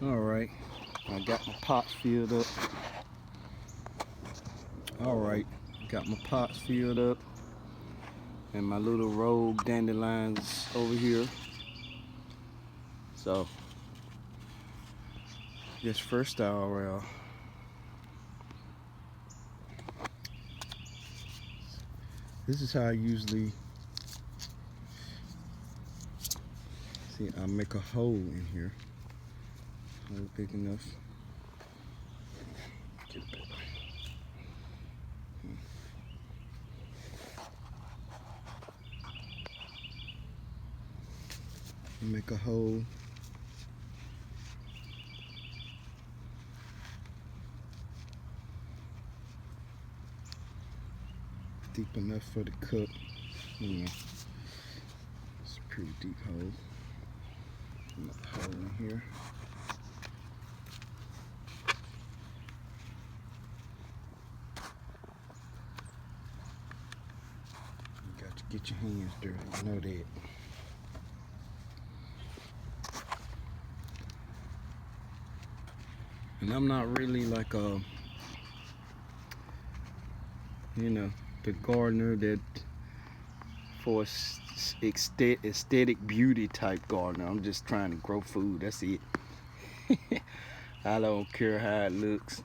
Alright, I got my pots filled up. Alright, got my pots filled up. And my little rogue dandelions over here. So, this first style, this is how I usually, see, I make a hole in here. Hole big enough. Get it back. Make a hole. Deep enough for the cup. You know, it's a pretty deep hole. Another hole in here. You got to get your hands dirty, you know that. And I'm not really like a, you know, the gardener that for aesthetic beauty type gardener. I'm just trying to grow food, that's it. I don't care how it looks.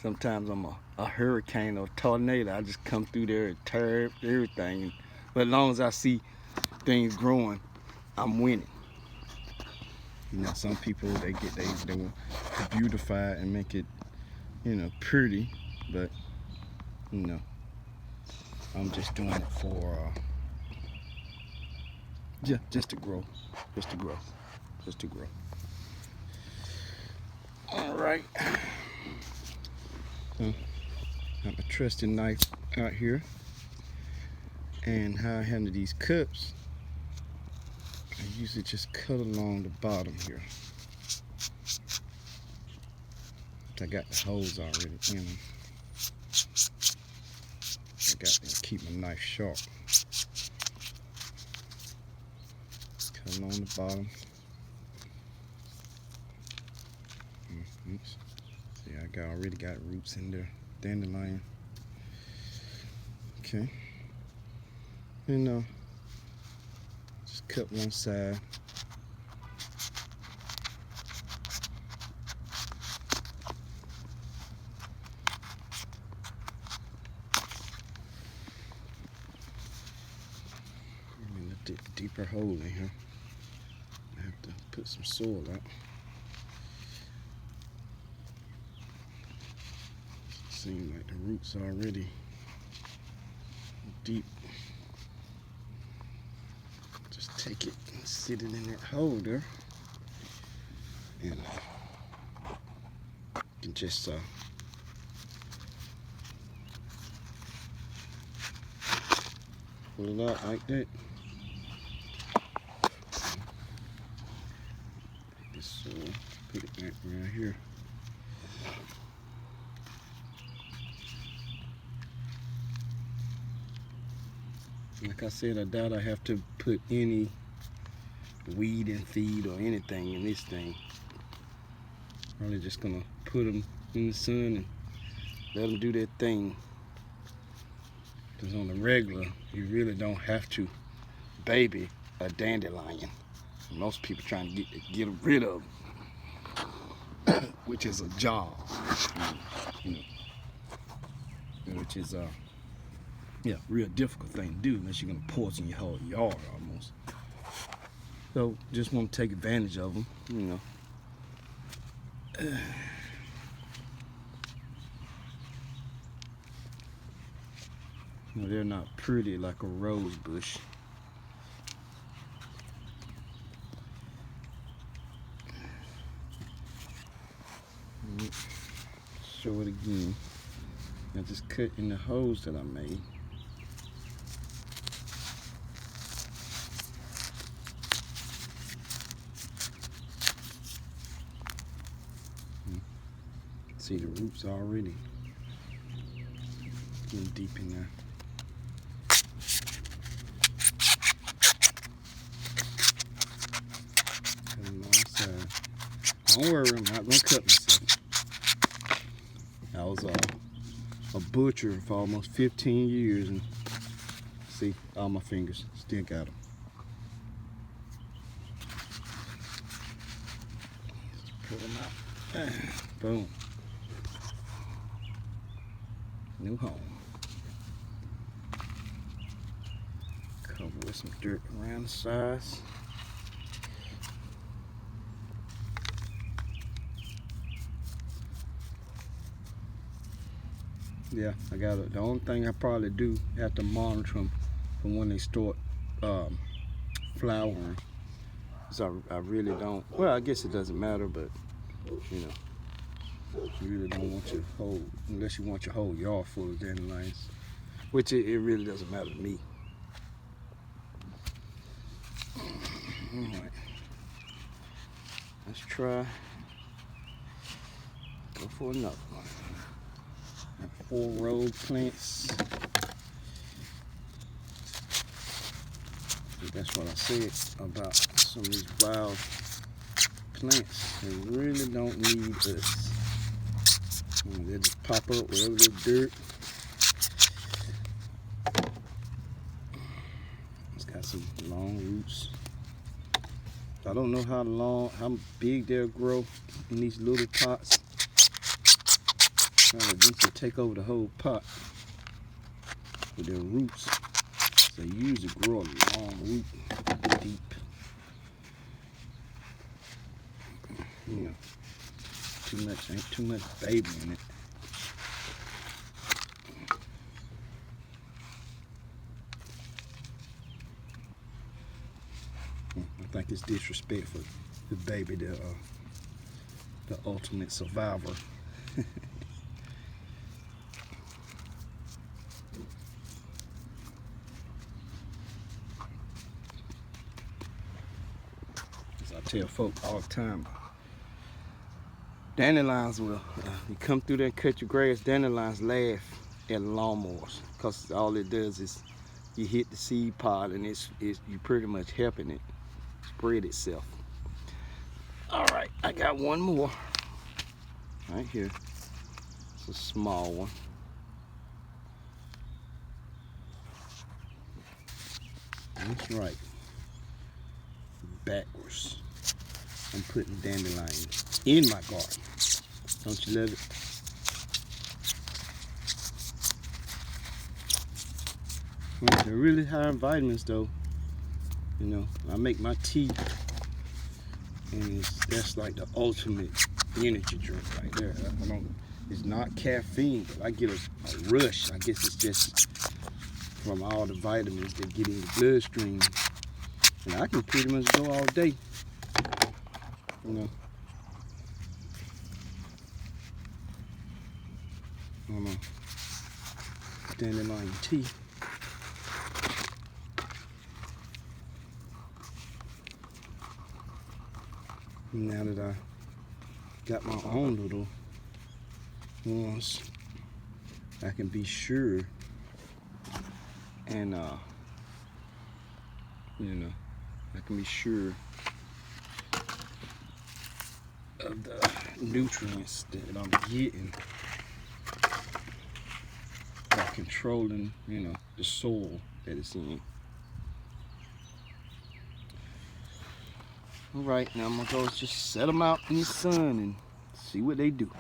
Sometimes I'm a hurricane or tornado. I just come through there and tear up everything. But as long as I see things growing, I'm winning. You know, some people they want to beautify it and make it, you know, pretty, but you know, I'm just doing it for just to grow, just to grow. All right, so got my trusty knife out here, and how I handle these cups, I usually just cut along the bottom here. I got the holes already in them. I got to keep my knife sharp. Cut along the bottom. Oops. See, I already got roots in there. Dandelion. Okay. And just cut one side. Deeper hole in here. I have to put some soil out. Seems like the roots are already deep. Just take it and sit it in that hole there, and you can just pull it out like that. So put it back right here. Like I said, I doubt I have to put any weed and feed or anything in this thing. Probably just gonna put them in the sun and let them do their thing. Because on the regular, you really don't have to baby a dandelion. Most people trying to get rid of them, which is a job, you know, which is real difficult thing to do unless you're gonna poison your whole yard almost. So just want to take advantage of them, you know. You know, they're not pretty like a rose bush. Show it again. I just cut in the holes that I made. See the roots already getting deep in there. Don't worry, I'm not gonna cut myself. I was a butcher for almost 15 years, and see, all my fingers still got them. Pull them out. Boom. New home. Cover with some dirt around the sides. Yeah, I got it. The only thing I probably do have to monitor them from when they start flowering. So I really don't. Well, I guess it doesn't matter, but you know, you really don't want your whole, unless you want your whole yard full of dandelions, which it really doesn't matter to me. All right, let's try. Go for another one. 4 row plants. That's what I said about some of these wild plants. They really don't need us. They just pop up wherever there's dirt. It's got some long roots. I don't know how big they'll grow in these little pots. Trying to reach to take over the whole pot with their roots. So you usually grow a long root deep. You know, ain't too much baby in it. I think it's disrespectful. The baby, the ultimate survivor. I tell folk all the time, dandelions will, you come through there and cut your grass, dandelions laugh at lawnmowers, because all it does is you hit the seed pod and you pretty much helping it spread itself. All right, I got one more right here. It's a small one. That's right. Backwards. I'm putting dandelion in my garden. Don't you love it? Well, they're really high in vitamins, though. You know, I make my tea, and that's like the ultimate energy drink right there. It's not caffeine, but I get a rush. I guess it's just from all the vitamins that get in the bloodstream. And I can pretty much go all day, you know. On a dandelion tea. Now that I got my own little ones, I can be sure and you know, I can be sure of the nutrients that I'm getting by controlling, you know, the soil that it's in. All right, now I'm gonna go just set them out in the sun and see what they do.